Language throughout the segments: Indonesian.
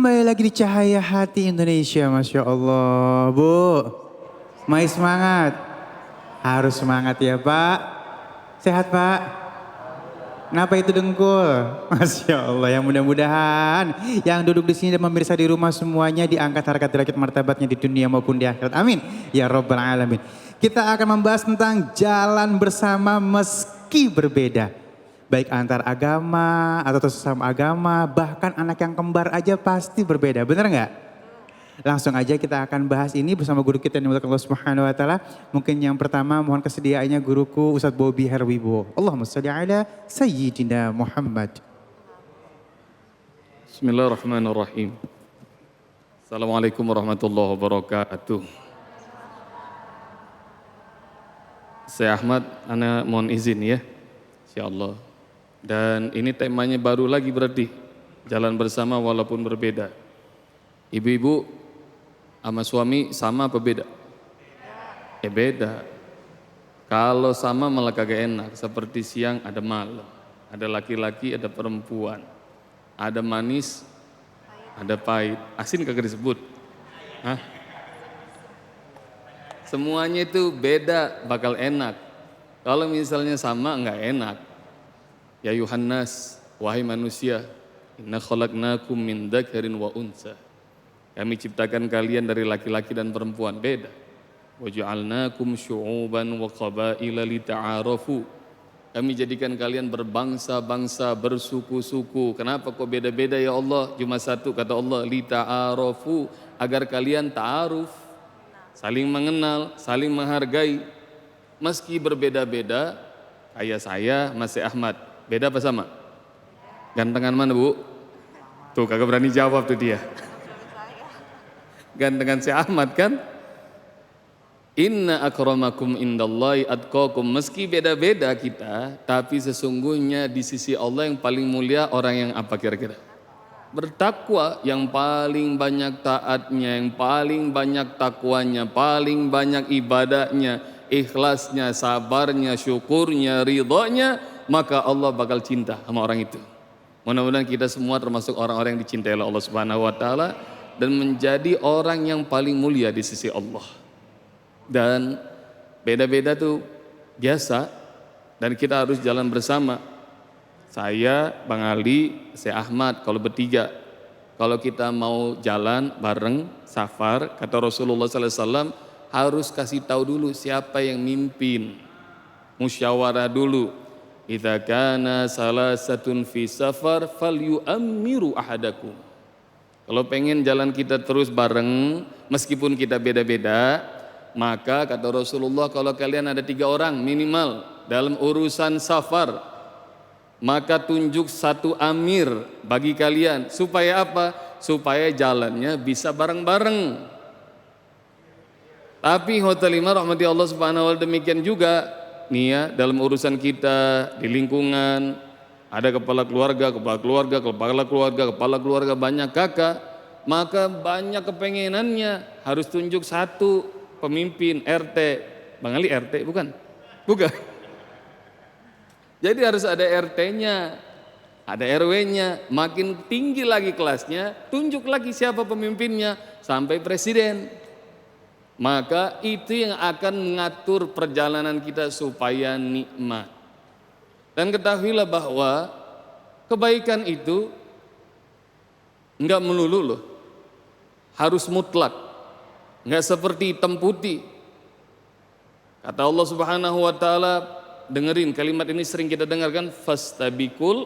Kembali lagi di Cahaya Hati Indonesia, Masya Allah. Bu, mai semangat. Harus semangat ya Pak. Sehat Pak? Kenapa itu dengkul? Masya Allah, yang mudah-mudahan yang duduk di sini dan pemirsa di rumah semuanya diangkat harkat derajat martabatnya di dunia maupun di akhirat. Amin. Ya Rabbal Alamin. Kita akan membahas tentang jalan bersama meski berbeda. Baik antar agama atau sesama agama, bahkan anak yang kembar aja pasti berbeda. Bener nggak? Langsung aja kita akan bahas ini bersama guru kita yang dimuliakan Allah Subhanahu wa taala. Mungkin yang pertama mohon kesediaannya guruku Ustadz Bobby Herwibo. Allahumma shalli ala sayyidina Muhammad. Bismillahirrahmanirrahim. Assalamualaikum warahmatullahi wabarakatuh. Saya Ahmad, ana mohon izin ya. Insyaallah. Dan ini temanya baru lagi berarti, jalan bersama walaupun berbeda. Ibu-ibu sama suami sama apa beda? Beda. Kalau sama malah kagak enak, seperti siang ada malam. Ada laki-laki, ada perempuan. Ada manis, ada pahit. Asin kagak disebut. Hah? Semuanya itu beda, bakal enak. Kalau misalnya sama enggak enak. Ya Yuhannas, wahai manusia, inna khalaqnakum min dzakarin wa unsa. Kami ciptakan kalian dari laki-laki dan perempuan, beda. Wa ja'alnakum syu'uban wa qabaila lita'arafu. Kami jadikan kalian berbangsa-bangsa, bersuku-suku. Kenapa kok beda-beda ya Allah? Cuma satu kata Allah, lita'arafu, agar kalian ta'aruf, saling mengenal, saling menghargai. Meski berbeda-beda, kayak saya, Mas Ahmad. Beda apa sama? Gantengan mana Bu? Tuh kagak berani jawab tuh dia. Gantengan si Ahmad kan? Inna akramakum indallahi atqakum. Meski beda-beda kita, tapi sesungguhnya di sisi Allah yang paling mulia orang yang apa kira-kira? Bertakwa, yang paling banyak taatnya, yang paling banyak takwanya, paling banyak ibadahnya, ikhlasnya, sabarnya, syukurnya, ridhonya, maka Allah bakal cinta sama orang itu. Mudah-mudahan kita semua termasuk orang-orang yang dicintai oleh Allah Subhanahu wa taala dan menjadi orang yang paling mulia di sisi Allah. Dan beda-beda tuh biasa dan kita harus jalan bersama. Saya, Bang Ali, saya Ahmad kalau bertiga. Kalau kita mau jalan bareng safar, kata Rasulullah sallallahu alaihi wasallam, harus kasih tahu dulu siapa yang mimpin. Musyawarah dulu. Idza kana salasatun fi safar falyu'ammiru ahadakum. Kalau pengen jalan kita terus bareng meskipun kita beda-beda, maka kata Rasulullah kalau kalian ada 3 orang minimal dalam urusan safar, maka tunjuk satu amir bagi kalian. Supaya apa? Supaya jalannya bisa bareng-bareng. Tapi khotimah rahmati Allah Subhanahu wa taala demikian juga nih ya, dalam urusan kita di lingkungan ada kepala keluarga banyak kakak, maka banyak kepengenannya harus tunjuk satu pemimpin RT. Bang Ali RT bukan? Bukan. Jadi harus ada RT-nya, ada RW-nya, makin tinggi lagi kelasnya, tunjuk lagi siapa pemimpinnya sampai presiden. Maka itu yang akan mengatur perjalanan kita supaya nikmat. Dan ketahuilah bahwa kebaikan itu enggak melulu loh, harus mutlak, enggak seperti hitam putih. Kata Allah Subhanahu wa taala, dengerin kalimat ini sering kita dengarkan, fastabikul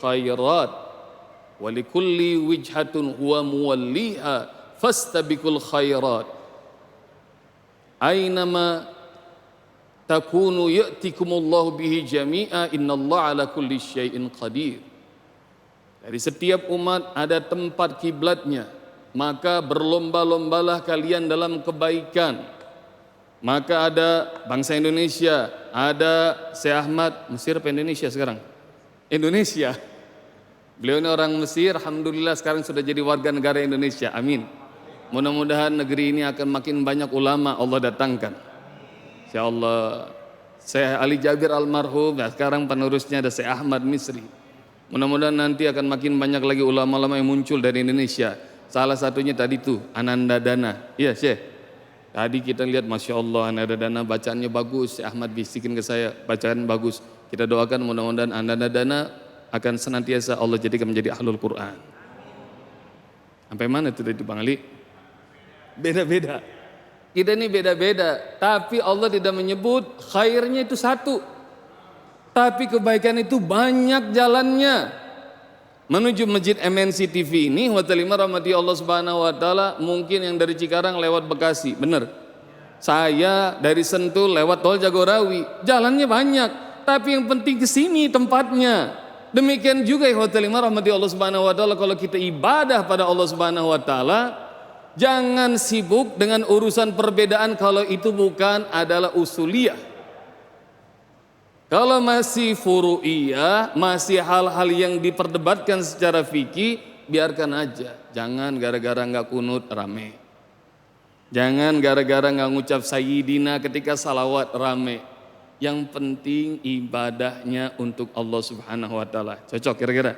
khairat walikulli wijhatun huwa muwalliha fastabikul khairat. Aynama takunu ya'tikumullahu bihi jami'a innallaha ala kulli syai'in qadir. Dari setiap umat ada tempat kiblatnya, maka berlomba-lombalah kalian dalam kebaikan. Maka ada bangsa Indonesia, ada Syekh Ahmad, Mesir apa Indonesia sekarang? Indonesia. Beliau ini orang Mesir, alhamdulillah sekarang sudah jadi warga negara Indonesia. Amin. Mudah-mudahan negeri ini akan makin banyak ulama Allah datangkan. Insyaallah. Syekh Ali Jabir almarhum, nah sekarang penerusnya ada Syekh Ahmad Misri. Mudah-mudahan nanti akan makin banyak lagi ulama-ulama yang muncul dari Indonesia. Salah satunya tadi tuh Ananda Dana. Iya Syekh. Tadi kita lihat Masya Allah Ananda Dana bacaannya bagus. Syekh Ahmad bisikin ke saya bacaan bagus. Kita doakan mudah-mudahan Ananda Dana akan senantiasa Allah jadikan menjadi ahlul Quran. Sampai mana tuh tadi Bang Ali? Beda-beda. Kita ini beda-beda. Tapi Allah tidak menyebut khairnya itu satu. Tapi kebaikan itu banyak jalannya. Menuju Masjid MNC TV ini, wa ta'ala rahmati Allah Subhanahu wa taala, mungkin yang dari Cikarang lewat Bekasi, benar. Saya dari Sentul lewat Tol Jagorawi, jalannya banyak, tapi yang penting ke sini tempatnya. Demikian juga wa ta'ala rahmati Allah Subhanahu wa taala, kalau kita ibadah pada Allah Subhanahu wa taala, jangan sibuk dengan urusan perbedaan kalau itu bukan adalah usuliyah. Kalau masih furu'iyah, masih hal-hal yang diperdebatkan secara fikih, biarkan aja. Jangan gara-gara nggak kunut rame. Jangan gara-gara nggak ngucap sayyidina ketika salawat rame. Yang penting ibadahnya untuk Allah Subhanahu wa taala. Cocok kira-kira?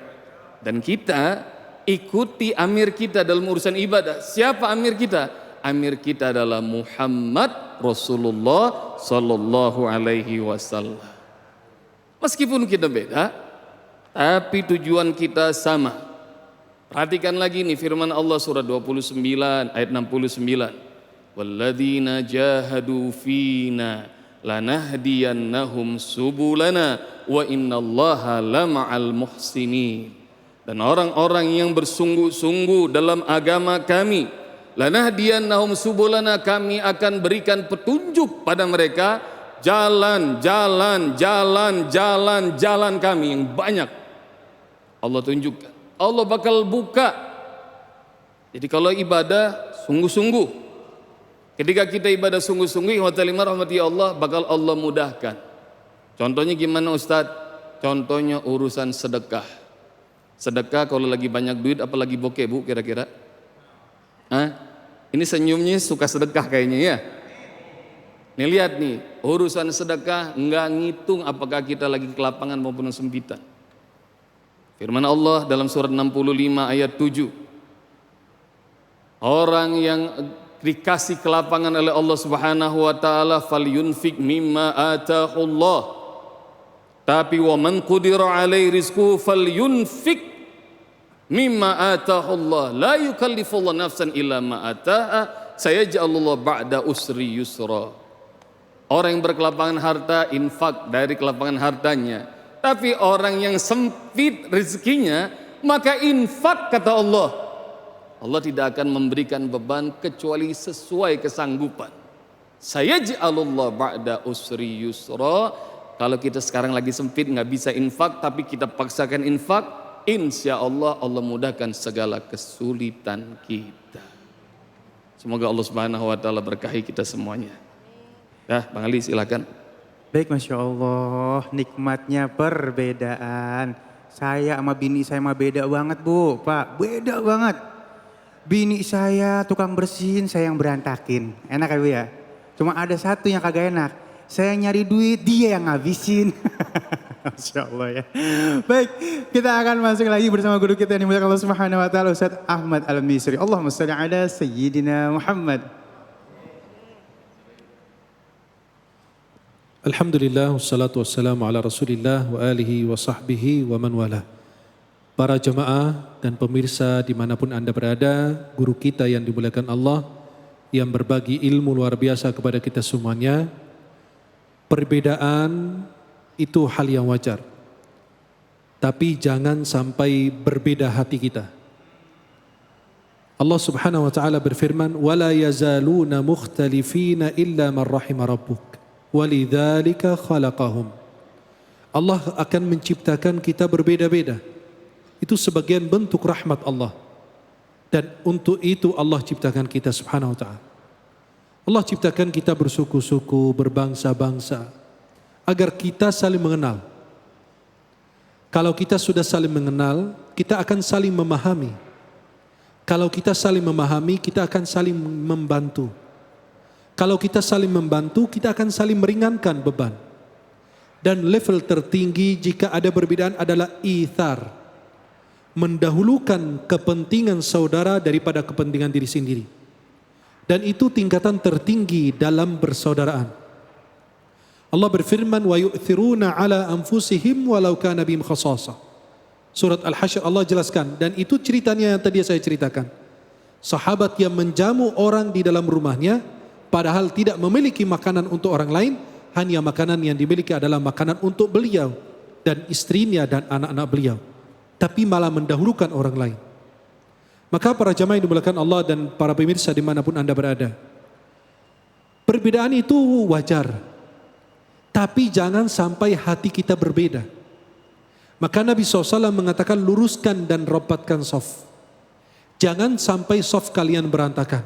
Dan kita ikuti amir kita dalam urusan ibadah. Siapa amir kita? Amir kita adalah Muhammad Rasulullah sallallahu alaihi wasallam. Meskipun kita beda, tapi tujuan kita sama. Perhatikan lagi nih firman Allah surah 29 ayat 69. Walladzina jahadu fina lanahdiyannahum subulana wa innallaha lama'al muhsinin. Dan orang-orang yang bersungguh-sungguh dalam agama kami, lanahdiyannahum subulana, kami akan berikan petunjuk pada mereka jalan kami yang banyak. Allah tunjukkan, Allah bakal buka. Jadi kalau ibadah sungguh-sungguh, ketika kita ibadah sungguh-sungguh, wa ta'ala rahmati Allah, bakal Allah mudahkan. Contohnya gimana Ustadz? Contohnya urusan sedekah. Sedekah kalau lagi banyak duit apalagi bokeh Bu kira-kira? Ini senyumnya suka sedekah kayaknya ya. Nih lihat nih, urusan sedekah nggak ngitung apakah kita lagi ke lapangan maupun sempitan. Firman Allah dalam surat 65 ayat 7. Orang yang dikasih ke lapangan oleh Allah Subhanahu wa taala, falyunfik mimma atahullah. Tapi wa man qudira alaihi rizquhu falyunfik mimma atahullah. La yukallifullahu nafsan illa ma ataha, sayaj'alullahu ba'da usri yusra. Orang yang berkelapangan harta, infak dari kelapangan hartanya. Tapi orang yang sempit rezekinya, maka infak kata Allah. Allah tidak akan memberikan beban kecuali sesuai kesanggupan. Sayaj'alullah ba'da usri yusra. Kalau kita sekarang lagi sempit nggak bisa infak, tapi kita paksakan infak, insya Allah Allah mudahkan segala kesulitan kita. Semoga Allah Subhanahu wa taala berkahi kita semuanya. Ya, Bang Ali silakan. Baik, Masya Allah, nikmatnya perbedaan. Saya sama bini saya mah beda banget Bu, Pak, beda banget. Bini saya tukang bersihin, saya yang berantakin. Enak ya Bu ya? Cuma ada satu yang kagak enak, saya nyari duit, dia yang ngabisin. Masya Allah ya. Baik, kita akan masuk lagi bersama guru kita yang dimuliakan Allah Subhanahu wa taala, Ustaz Ahmad Al-Misri. Allahumma shalli ala Sayyidina Muhammad. Alhamdulillah, wassalatu wassalamu ala rasulillah wa alihi wa sahbihi wa man wala. Para jemaah dan pemirsa dimanapun Anda berada, guru kita yang dimuliakan Allah, yang berbagi ilmu luar biasa kepada kita semuanya. Perbedaan itu hal yang wajar. Tapi jangan sampai berbeda hati kita. Allah Subhanahu wa taala berfirman, "Wala yazaluna mukhtalifina illa man rahima rabbuk." Walidzalika khalaqahum. Allah akan menciptakan kita berbeda-beda. Itu sebagian bentuk rahmat Allah. Dan untuk itu Allah ciptakan kita Subhanahu wa taala. Allah ciptakan kita bersuku-suku, berbangsa-bangsa agar kita saling mengenal. Kalau kita sudah saling mengenal, kita akan saling memahami. Kalau kita saling memahami, kita akan saling membantu. Kalau kita saling membantu, kita akan saling meringankan beban. Dan level tertinggi jika ada perbedaan adalah ithar. mendahulukan kepentingan saudara daripada kepentingan diri sendiri. Dan itu tingkatan tertinggi dalam persaudaraan. Allah berfirman, wa yu'thiruna ala anfusihim walau kana bihim khasasah. Surat Al-Hasyr Allah jelaskan, dan itu ceritanya yang tadi saya ceritakan. Sahabat yang menjamu orang di dalam rumahnya padahal tidak memiliki makanan untuk orang lain, hanya makanan yang dimiliki adalah makanan untuk beliau dan istrinya dan anak-anak beliau, tapi malah mendahulukan orang lain. Maka para jamaah yang dimuliakan Allah dan para pemirsa dimanapun Anda berada, perbedaan itu wajar, tapi jangan sampai hati kita berbeda. Maka Nabi SAW mengatakan, luruskan dan rapatkan saf. Jangan sampai saf kalian berantakan.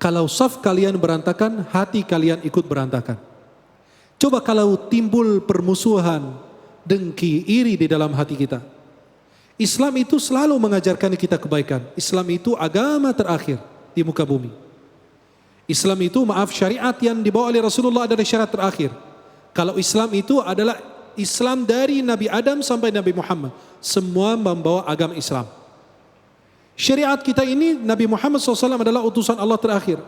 Kalau saf kalian berantakan, hati kalian ikut berantakan. Coba kalau timbul permusuhan, dengki, iri di dalam hati kita. Islam itu selalu mengajarkan kita kebaikan. Islam itu agama terakhir di muka bumi. Islam itu, syariat yang dibawa oleh Rasulullah adalah syariat terakhir. Kalau Islam itu adalah Islam dari Nabi Adam sampai Nabi Muhammad. Semua membawa agama Islam. Syariat kita ini, Nabi Muhammad SAW adalah utusan Allah terakhir.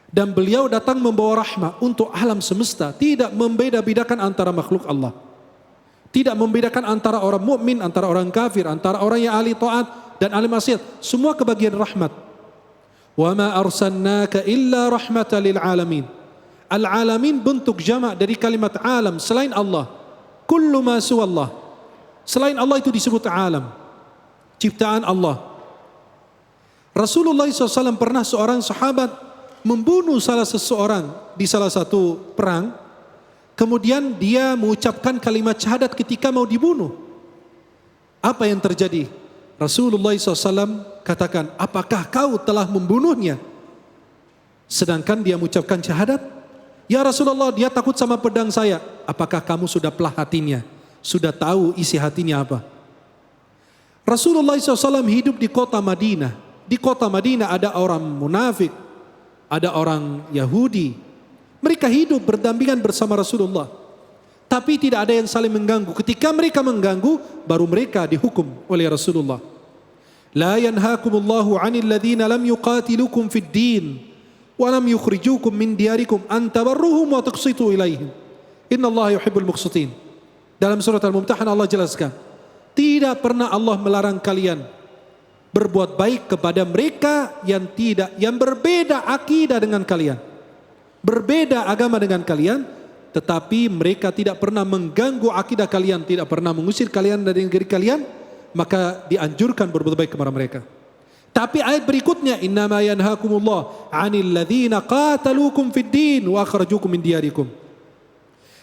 Dan beliau datang membawa rahmah untuk alam semesta. Tidak membeda-bedakan antara makhluk Allah. Tidak membedakan antara orang mukmin, antara orang kafir, antara orang yang ahli taat dan ahli maksiat. Semua kebagian rahmat. Wa ma arsalnaka illa rahmatan lil alamin. Al-alamin bentuk jamak dari kalimat alam, selain Allah. Kullu ma suwallah. Selain Allah itu disebut alam. Ciptaan Allah. Rasulullah SAW pernah seorang sahabat membunuh salah seseorang di salah satu perang. Kemudian dia mengucapkan kalimat syahadat ketika mau dibunuh. Apa yang terjadi? Rasulullah SAW katakan, apakah kau telah membunuhnya? Sedangkan dia mengucapkan syahadat. Ya Rasulullah, dia takut sama pedang saya. Apakah kamu sudah pelah hatinya? Sudah tahu isi hatinya apa? Rasulullah SAW hidup di kota Madinah. Di kota Madinah ada orang munafik, ada orang Yahudi. Mereka hidup berdampingan bersama Rasulullah. Tapi tidak ada yang saling mengganggu. Ketika mereka mengganggu, baru mereka dihukum oleh Rasulullah. La yanhakumullahu 'anil ladzina lam yuqatilukum fid din wa lam yukhrijukum min diyarikum an tabarruhum wa tuqsitu ilaihim. Innallaha yuhibbul muqsitin. Dalam surat Al-Mumtahanah Allah jelaskan, tidak pernah Allah melarang kalian berbuat baik kepada mereka yang berbeda akidah dengan kalian. Berbeda agama dengan kalian, tetapi mereka tidak pernah mengganggu akidah kalian, tidak pernah mengusir kalian dari negeri kalian, maka dianjurkan berbuat baik kepada mereka. Tapi ayat berikutnya, innama yanhakumullah 'anil ladzina qataluukum fid din wa akhrajukum min diyarikum.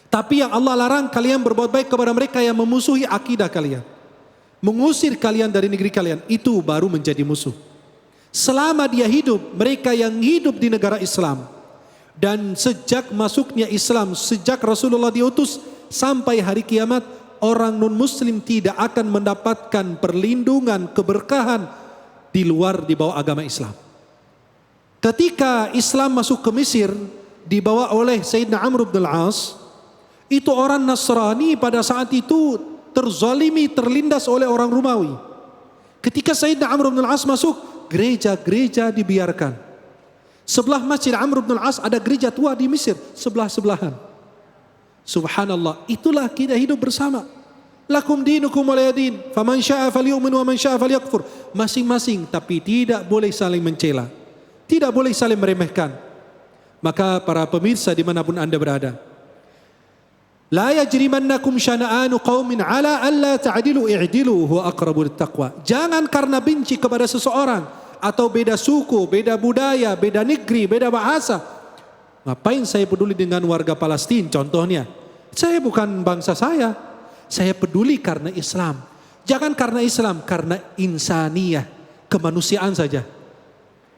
Tapi yang Allah larang kalian berbuat baik kepada mereka yang memusuhi akidah kalian, mengusir kalian dari negeri kalian, itu baru menjadi musuh. Selama dia hidup, mereka yang hidup di negara Islam, dan sejak masuknya Islam, sejak Rasulullah diutus sampai hari kiamat, orang non-muslim tidak akan mendapatkan perlindungan, keberkahan di bawah agama Islam. Ketika Islam masuk ke Mesir, dibawa oleh Sayyidina Amr bin Al-As, itu orang Nasrani pada saat itu terzalimi, terlindas oleh orang Romawi. Ketika Sayyidina Amr bin Al-As masuk, gereja-gereja dibiarkan. Sebelah Masjid Amr bin Al-As ada gereja tua di Mesir, sebelah-sebelahan. Subhanallah, itulah kita hidup bersama. Lakum dinukum waliyadin, faman syaa falyu'min wa man syaa falyakfur. Masing-masing, tapi tidak boleh saling mencela. Tidak boleh saling meremehkan. Maka para pemirsa dimanapun Anda berada, la yajrimannakum syana'anu qaumin ala alla ta'dilu i'dilu huwa aqrabu littaqwa. Jangan karena benci kepada seseorang atau beda suku, beda budaya, beda negeri, beda bahasa. Ngapain saya peduli dengan warga Palestina contohnya? Saya bukan bangsa saya. Saya peduli karena Islam. Jangan karena Islam, karena insaniyah, kemanusiaan saja.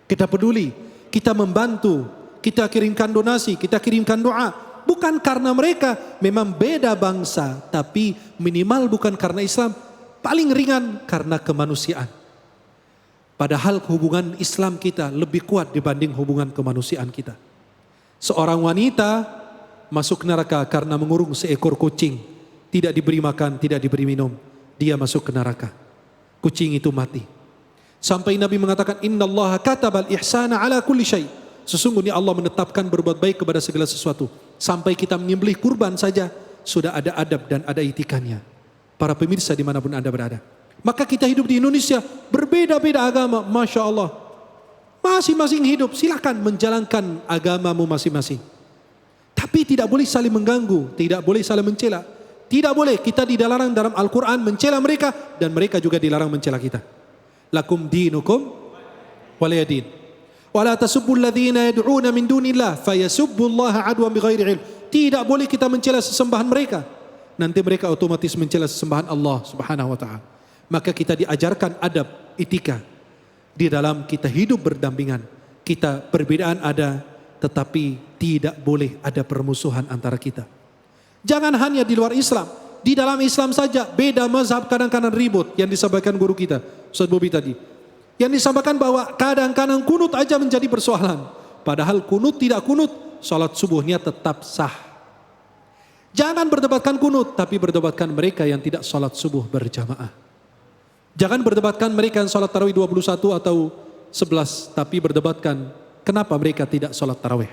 Kita peduli, kita membantu, kita kirimkan donasi, kita kirimkan doa. Bukan karena mereka memang beda bangsa, tapi minimal bukan karena Islam. Paling ringan karena kemanusiaan. Padahal hubungan Islam kita lebih kuat dibanding hubungan kemanusiaan kita. Seorang wanita masuk neraka karena mengurung seekor kucing. Tidak diberi makan, tidak diberi minum. Dia masuk ke neraka. kucing itu mati. Sampai Nabi mengatakan, innallaha katabal ihsana ala kulli syai. Sesungguhnya Allah menetapkan berbuat baik kepada segala sesuatu. Sampai kita menyembelih kurban saja, sudah ada adab dan ada etikannya. Para pemirsa dimanapun Anda berada. Maka kita hidup di Indonesia, berbeda-beda agama, Masya Allah. Masing-masing hidup, silakan menjalankan agamamu masing-masing. Tapi tidak boleh saling mengganggu, tidak boleh saling mencela. Tidak boleh, kita dilarang dalam Al-Quran mencela mereka, dan mereka juga dilarang mencela kita. Lakum dinukum waliyadin. Wala tasubbu alladhina yad'una min dunillah fayasubbullaha adwan bighairi ilm. Tidak boleh kita mencela sesembahan mereka. Nanti mereka otomatis mencela sesembahan Allah Subhanahu wa taala. Maka kita diajarkan adab, etika di dalam kita hidup berdampingan. Kita perbedaan ada, tetapi tidak boleh ada permusuhan antara kita. Jangan hanya di luar Islam, di dalam Islam saja beda mazhab, kadang-kadang ribut. Yang disampaikan guru kita Ustaz Bobi tadi, yang disampaikan bahwa kadang-kadang kunut aja menjadi persoalan, padahal kunut tidak kunut, salat subuhnya tetap sah. Jangan berdebatkan kunut, tapi berdebatkan mereka yang tidak salat subuh berjamaah. Jangan berdebatkan mereka yang salat tarawih 21 atau 11, tapi berdebatkan kenapa mereka tidak salat tarawih.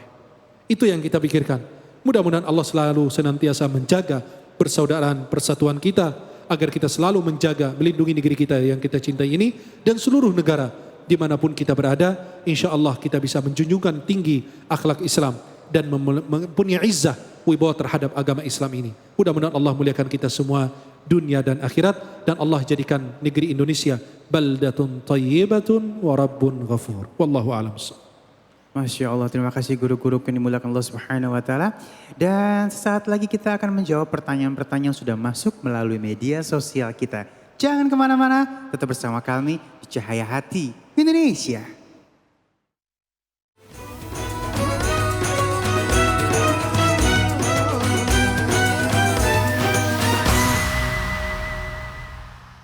Itu yang kita pikirkan. Mudah-mudahan Allah selalu senantiasa menjaga persaudaraan, persatuan kita, agar kita selalu menjaga, melindungi negeri kita yang kita cintai ini, dan seluruh negara dimanapun kita berada. Insya Allah kita bisa menjunjungkan tinggi akhlak Islam dan mempunyai izzah, wibawa terhadap agama Islam ini. Mudah-mudahan Allah muliakan kita semua dunia dan akhirat, dan Allah jadikan negeri Indonesia baldatun tayyibatun wa rabbun ghafur. Wallahu a'lam. Masya Allah, terima kasih guru-guru yang dimuliakan Allah Subhanahu wa taala. Dan sesaat lagi kita akan menjawab pertanyaan-pertanyaan yang sudah masuk melalui media sosial kita. Jangan kemana-mana, tetap bersama kami di Cahaya Hati Indonesia.